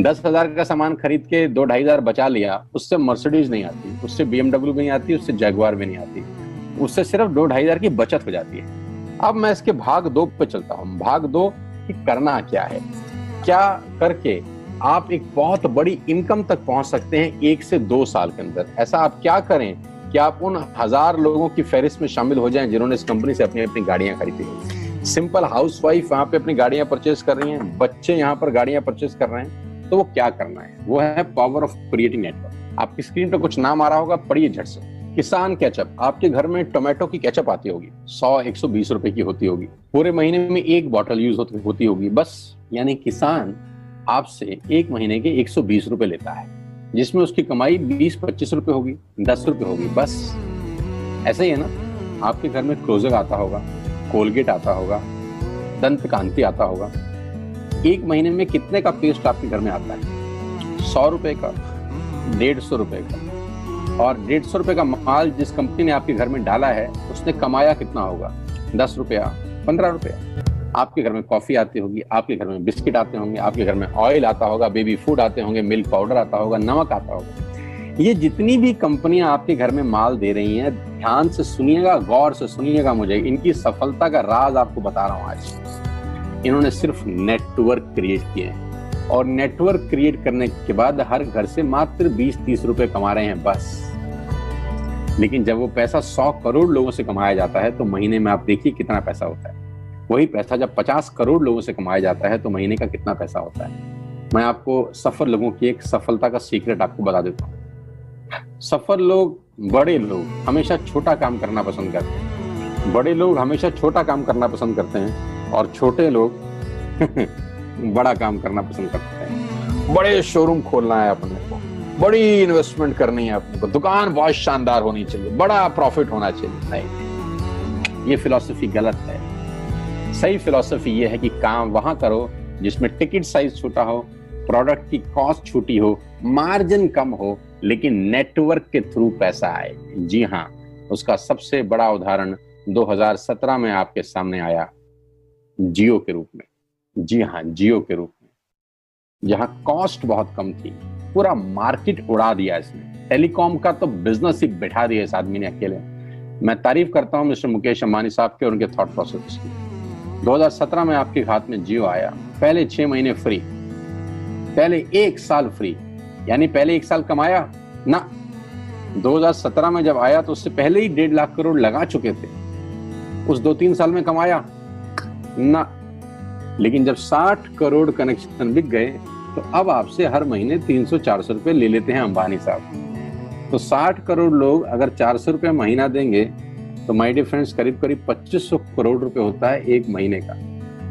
10,000 का सामान खरीद के 2-2,500 बचा लिया, उससे मर्सिडीज नहीं आती, उससे BMW भी नहीं आती, उससे जैगवार भी नहीं आती, उससे सिर्फ 2-2,500 की बचत हो जाती है। अब मैं इसके भाग 2 पे चलता हूँ। भाग 2 कि करना क्या है, क्या करके आप एक बहुत बड़ी इनकम तक पहुंच सकते हैं 1 से 2 साल के अंदर। ऐसा आप क्या करें कि आप उन 1000 लोगों की फहरिस्त में शामिल हो जाएं जिन्होंने इस कंपनी से अपनी अपनी गाड़ियां खरीदी हैं। सिंपल हाउसवाइफ वहां पे अपनी गाड़ियां परचेज कर रही हैं, बच्चे यहाँ पर गाड़ियां परचेज कर रहे हैं, तो वो क्या करना है, वो है पावर ऑफ क्रिएटिंग नेटवर्क। आपकी स्क्रीन पर कुछ नाम आ रहा होगा, पढ़िए झट से। किसान केचप, आपके घर में टोमेटो की केचप आती होगी, 100-120 रुपए की होती होगी, पूरे महीने में 1 बॉटल यूज होती होगी बस। यानी किसान आपसे 1 महीने के 120 रुपए लेता है, जिसमें उसकी कमाई 20-25 रुपए होगी, 10 रुपए होगी बस। ऐसा ही है ना, आपके घर में क्लोजर आता होगा, कोलगेट आता होगा, दंत कांति आता होगा। 1 महीने में कितने का पेस्ट आपके घर में आता है? 100 रुपए का, 150 रुपए का। और 150 रुपए का माल जिस कंपनी ने आपके घर में डाला है, उसने कमाया कितना होगा? 10 रुपया, 15 रुपया। आपके घर में कॉफी आती होगी, आपके घर में बिस्किट आते होंगे, आपके घर में ऑयल आता होगा, बेबी फूड आते होंगे, मिल्क पाउडर आता होगा, नमक आता होगा। ये जितनी भी कंपनियां आपके घर में माल दे रही हैं, ध्यान से सुनिएगा, गौर से सुनिएगा मुझे, इनकी सफलता का राज आपको बता रहा हूं आज। इन्होंने सिर्फ नेटवर्क क्रिएट किए हैं, और नेटवर्क क्रिएट करने के बाद हर घर से मात्र 20-30 रुपए कमा रहे हैं बस। लेकिन जब वो पैसा 100 करोड़ लोगों से कमाया जाता है, तो महीने में आप देखिए कितना पैसा होता है। वही पैसा जब 50 करोड़ लोगों से कमाया जाता है, तो महीने का कितना पैसा होता है। मैं आपको सफल लोगों की एक सफलता का सीक्रेट आपको बता देता हूँ। सफल लोग, बड़े लोग हमेशा छोटा काम करना पसंद करते हैं, बड़े लोग हमेशा छोटा काम करना पसंद करते हैं, और छोटे लोग बड़ा काम करना पसंद करते हैं। बड़े शोरूम खोलना है अपने को, बड़ी इन्वेस्टमेंट करनी है अपने को, दुकान बहुत शानदार होनी चाहिए, बड़ा प्रॉफिट होना चाहिए। नहीं, ये फिलॉसफी गलत है। सही फिलॉसफी ये है कि काम वहां करो जिसमें टिकट साइज छोटा हो, प्रोडक्ट की कॉस्ट छोटी हो, मार्जिन कम हो, लेकिन नेटवर्क के थ्रू पैसा आए। जी हाँ, उसका सबसे बड़ा उदाहरण 2017 में आपके सामने आया, जियो के रूप में। जी हाँ, जियो के रूप में, जहां कॉस्ट बहुत कम थी, पूरा मार्केट उड़ा दिया इसने। टेलीकॉम का तो बिजनेस ही बैठा दिया इस आदमी ने अकेले। मैं तारीफ करता हूं मिस्टर मुकेश अंबानी साहब के और उनके थॉट प्रोसेस की। 2017 में आपके हाथ में जियो आया, पहले 6 महीने फ्री, पहले 1 साल फ्री, यानी पहले 1 साल कमाया ना। 2017 में जब आया तो उससे पहले ही 1.5 लाख करोड़ लगा चुके थे, उस 2-3 साल में कमाया ना। लेकिन जब 60 करोड़ कनेक्शन बिक गए, तो अब आपसे हर महीने 300-400 रुपए ले लेते हैं अंबानी साहब। तो 60 करोड़ लोग अगर 400 रुपए महीना देंगे, तो माय डियर फ्रेंड्स, करीब करीब 2500 करोड़ रुपए होता है 1 महीने का।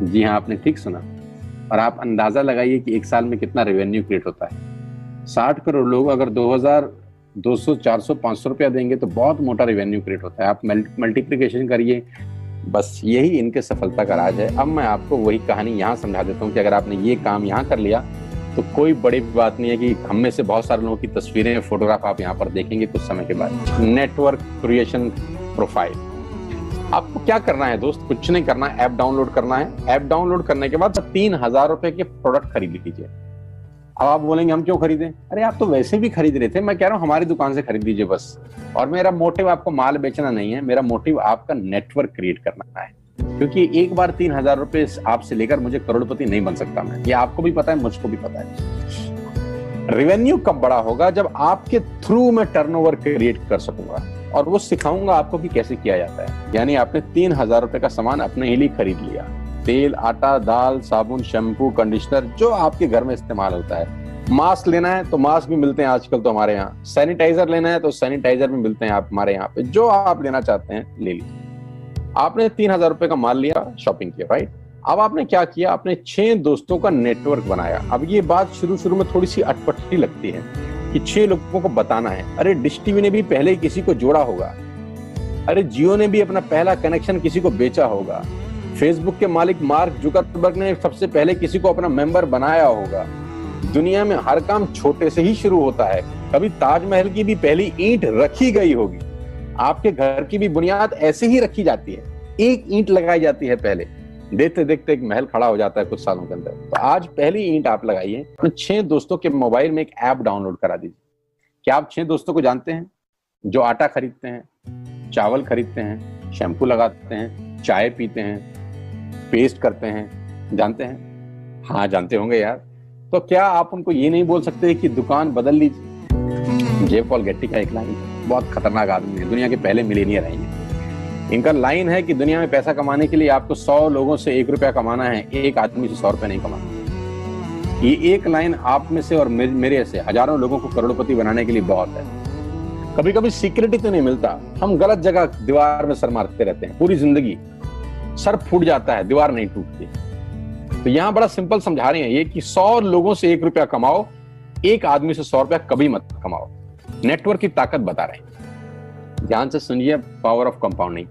जी हाँ, आपने ठीक सुना। और आप अंदाजा लगाइए कि 1 साल में कितना रेवेन्यू क्रिएट होता है। 60 करोड़ लोग अगर 2200, 400, 500 रुपया देंगे, तो बहुत मोटा रेवेन्यू क्रिएट होता है। आप मल्टीप्लिकेशन करिए, बस यही इनके सफलता का राज है। अब मैं आपको वही कहानी यहाँ समझा देता हूँ कि अगर आपने ये काम यहाँ कर लिया, तो कोई बड़ी बात नहीं है कि हम में से बहुत सारे लोगों की तस्वीरें, फोटोग्राफ आप यहाँ पर देखेंगे कुछ समय के बाद। Network creation profile. आपको क्या करना है दोस्त? कुछ नहीं करना है, ऐप डाउनलोड करना है। ऐप डाउनलोड करने के बाद 3000 रुपए के प्रोडक्ट खरीद लीजिए। अब आप बोलेंगे हम क्यों खरीदें? अरे आप तो वैसे भी खरीद रहे थे, मैं कह रहा हूँ हमारी दुकान से खरीद लीजिए बस। और मेरा मोटिव आपको माल बेचना नहीं है, मेरा मोटिव आपका नेटवर्क क्रिएट करना है। क्योंकि एक बार 3000 रुपए आपसे लेकर मुझे करोड़पति नहीं बन सकता मैं, ये आपको भी पता है, मुझको भी पता है। रेवेन्यू कब बड़ा होगा? जब आपके थ्रू मैं टर्नओवर क्रिएट कर सकूंगा, और वो सिखाऊंगा आपको कि कैसे किया जाता है। यानी आपने 3000 रुपए का सामान अपने ही लिए खरीद लिया, तेल, आटा, दाल, साबुन, शैम्पू, कंडीशनर, जो आपके घर में इस्तेमाल होता है। मास्क लेना है तो मास्क भी मिलते हैं आजकल तो हमारे यहाँ। सैनिटाइजर लेना है तो सैनिटाइजर भी मिलते हैं आप हमारे यहाँ पे। जो आप लेना चाहते हैं ले लीजिए। आपने 3000 रुपए का माल लिया, शॉपिंग किया, राइट? अब आपने क्या किया? आपने 6 दोस्तों का नेटवर्क बनाया। अब ये बात शुरू में थोड़ी सी अटपटी लगती है कि 6 लोगों को बताना है। अरे डिश टीवी ने भी पहले किसी को जोड़ा होगा, अरे जियो ने भी अपना पहला कनेक्शन किसी को बेचा होगा, फेसबुक के मालिक मार्क जुकरबर्ग ने सबसे पहले किसी को अपना मेंबर बनाया होगा। दुनिया में हर काम छोटे से ही शुरू होता है। कभी ताजमहल की भी पहली ईंट रखी गई होगी, आपके घर की भी बुनियाद ऐसे ही रखी जाती है, एक ईंट लगाई जाती है पहले। देखते देखते एक महल खड़ा हो जाता है कुछ सालों के अंदर। तो आज पहली ईंट आप लगाइए, अपने 6 दोस्तों के मोबाइल में एक ऐप डाउनलोड करा दीजिए। क्या आप 6 दोस्तों को जानते हैं जो आटा खरीदते हैं, चावल खरीदते हैं, शैम्पू लगाते हैं, चाय पीते हैं, पेस्ट करते हैं? जानते हैं? हाँ जानते होंगे यार। तो क्या आप उनको ये नहीं बोल सकते कि दुकान बदल लीजिए? जे पॉल गेट्टी का एक लाइन, बहुत खतरनाक आदमी है, दुनिया के पहले मिलियनियर हैं ये। इनका लाइन है कि दुनिया में पैसा कमाने के लिए आपको 100 लोगों से 1 रुपया कमाना है, एक आदमी से 100 रुपया नहीं कमाना। ये एक लाइन आप में से और मेरे से हजारों लोगों को करोड़पति बनाने के लिए बहुत है। कभी कभी सिक्योरिटी तो नहीं मिलता, हम गलत जगह दीवार में सर मारते रहते हैं, पूरी जिंदगी सर फूट जाता है, दीवार नहीं टूटती। तो यहां बड़ा सिंपल समझा रहे हैं ये कि 100 लोगों से 1 रुपया कमाओ, एक आदमी से 100 रुपया कभी मत कमाओ। नेटवर्क की ताकत बता रहे हैं, ध्यान से सुनिए, पावर ऑफ कंपाउंडिंग।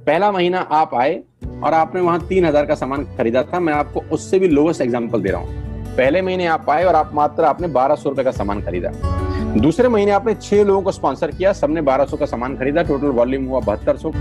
पहला महीना आप आए और आपने वहां 3000 का सामान खरीदा था, मैं आपको उससे भी लोवेस्ट एग्जांपल दे रहा हूं। पहले महीने आप आए और आपने 1200 रुपए का सामान खरीदा। दूसरे महीने आपने 6 लोगों को स्पॉन्सर किया, सबने 1200 का सामान खरीदा, टोटल वॉल्यूम हुआ 7200।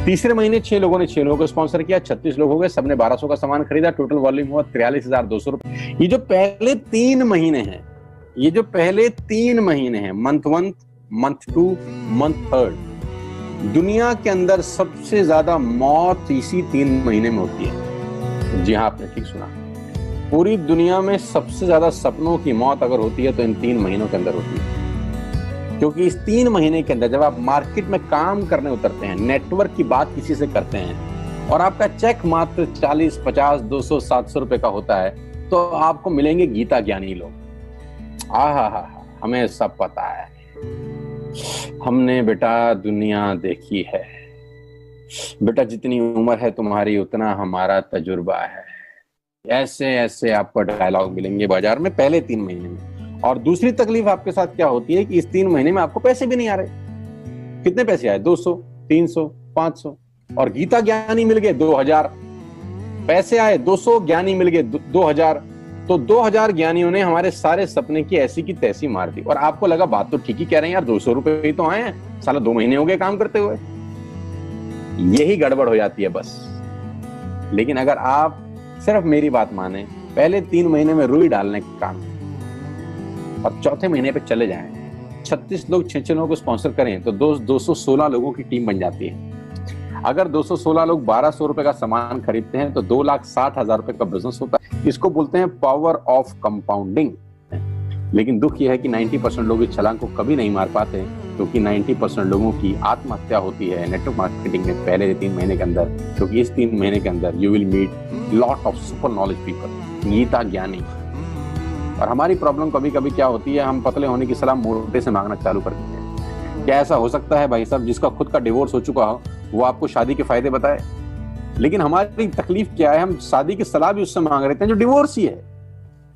तीसरे महीने 6 लोगों ने 6 लोगों को स्पॉन्सर किया, 36 लोग हो गए, सबने 1200 का सामान खरीदा, टोटल वॉल्यूम हुआ 43200 रुपए। ये जो पहले 3 महीने हैं, मंथ 1, मंथ 2, मंथ 3, दुनिया के अंदर सबसे ज्यादा मौत इसी 3 महीने में होती है। जी हाँ, आपने ठीक सुना, पूरी दुनिया में सबसे ज्यादा सपनों की मौत अगर होती है तो इन 3 महीनों के अंदर होती है। क्योंकि इस 3 महीने के अंदर जब आप मार्केट में काम करने उतरते हैं, नेटवर्क की बात किसी से करते हैं और आपका चेक मात्र 40, 50, 200, 700 रुपए का होता है, तो आपको मिलेंगे गीता ज्ञानी लोग। आहा, हमें सब पता है, हमने बेटा दुनिया देखी है, बेटा जितनी उम्र है तुम्हारी उतना हमारा तजुर्बा है। ऐसे ऐसे आपको डायलॉग मिलेंगे बाजार में पहले 3 महीने में। और दूसरी तकलीफ आपके साथ क्या होती है कि इस 3 महीने में आपको पैसे भी नहीं आ रहे। कितने पैसे आए? 200, 300, 500, और गीता ज्ञानी मिल गए 2000। पैसे आए 200, ज्ञानी मिल गए 2000, तो 2000 ज्ञानियों ने हमारे सारे सपने की ऐसी की तैसी मार दी। और आपको लगा बात तो ठीक ही कह रहे हैं यार, 200 रुपए ही तो आए हैं, साला 2 महीने हो गए काम करते हुए। यही गड़बड़ हो जाती है बस। लेकिन अगर आप सिर्फ मेरी बात माने, पहले 3 महीने में रुई डालने का काम और चौथे महीने पे चले जाएं, 36 लोग 6 लोगों को स्पॉन्सर करें तो 216 लोगों की टीम बन जाती है। अगर 216 लोग 1200 रुपए का सामान खरीदते हैं तो 2,60,000 रुपए का बिजनेस होता है। इसको बोलते हैं पावर ऑफ कंपाउंडिंग। लेकिन दुख यह है कि 90% लोग इस छलांग को कभी नहीं मार पाते, क्योंकि 90% लोगों की आत्महत्या होती है नेटवर्क मार्केटिंग में पहले 3 महीने के अंदर। क्योंकि इस 3 महीने के अंदर you will meet lot of super knowledge people, Gita ज्ञानी। और हमारी प्रॉब्लम कभी कभी क्या होती है, हम पतले होने की सलाह मोटे से मांगना चालू कर देते हैं। क्या ऐसा हो सकता है भाई साहब, जिसका खुद का डिवोर्स हो चुका हो वो आपको शादी के फायदे बताए? लेकिन हमारी तकलीफ क्या है, हम शादी की सलाह भी उससे मांग रहे हैं जो डिवोर्स ही है।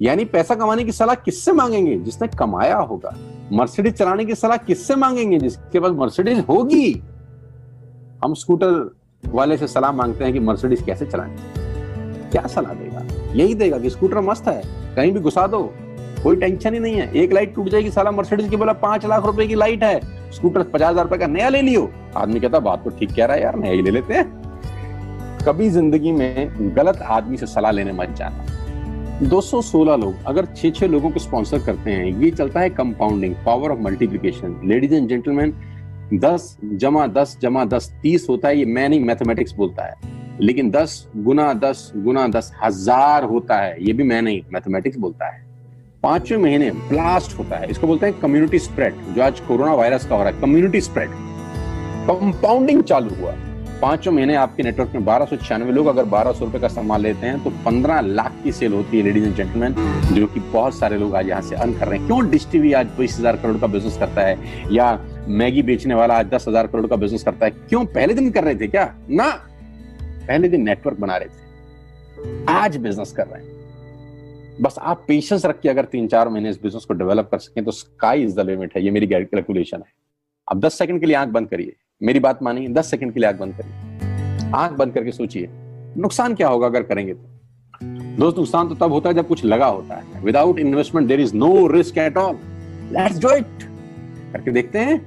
यानी पैसा कमाने की सलाह किससे मांगेंगे? जिसने कमाया होगा। मर्सिडीज चलाने की सलाह किससे मांगेंगे? जिसके पास मर्सिडीज होगी। हम स्कूटर वाले से सलाह मांगते हैं कि मर्सिडीज कैसे चलाएं। क्या सलाह देगा? यही देगा कि स्कूटर मस्त है, कहीं भी घुसा दो, कोई टेंशन ही नहीं है। एक लाइट टूट जाएगी, साला मर्सिडीज की बोला 5 लाख रुपए की लाइट है, स्कूटर 50,000 रुपए का नया ले लियो। आदमी कहता बात तो ठीक कह रहा है यार, नया ही ले लेते हैं। कभी जिंदगी में गलत आदमी से सलाह लेने मत जाना। 216 लोग अगर 6 लोगों को स्पॉन्सर करते हैं, ये चलता है compounding, power of multiplication. Ladies and gentleman, 10 × 10 × 10 30 होता है। ये मैं नहीं, मैथमेटिक्स बोलता है। लेकिन 10 × 10 × 10 1000 होता है। ये भी मैं नहीं, मैथमेटिक्स बोलता है। 5वें महीने ब्लास्ट होता है। इसको बोलते हैं कम्युनिटी स्प्रेड, जो आज कोरोना वायरस का हो रहा है। कम्युनिटी स्प्रेड, कंपाउंडिंग चालू हुआ। 5वें महीने आपके नेटवर्क में 1296 लोग अगर 1200 रुपए का सामान लेते हैं तो 15 लाख की सेल होती है। लेडीज एंड जेंटलमैन, जो कि बहुत सारे लोग आज यहाँ से अर्न कर रहे हैं। क्यों डिश टीवी आज 20,000 करोड़ का बिजनेस करता है, या मैगी बेचने वाला आज 10,000 करोड़ का बिजनेस करता है? क्यों? पहले दिन कर रहे थे क्या? ना, पहले दिन नेटवर्क बना रहे थे, आज बिजनेस कर रहे हैं। बस आप पेशेंस रख के अगर 3-4 महीने इस बिजनेस को डेवलप कर सकें तो स्काई इज द लिमिट है। ये मेरी कैलकुलेशन है। अब 10 सेकंड के लिए आंख बंद करिए, मेरी बात मानिए, 10 सेकंड के लिए आंख बंद करिए। आंख बंद करके सोचिए नुकसान क्या होगा अगर करेंगे तो। दोस्त, नुकसान तो तब होता है जब कुछ लगा होता है। Without investment there is no risk at all. Let's do it. करके देखते हैं।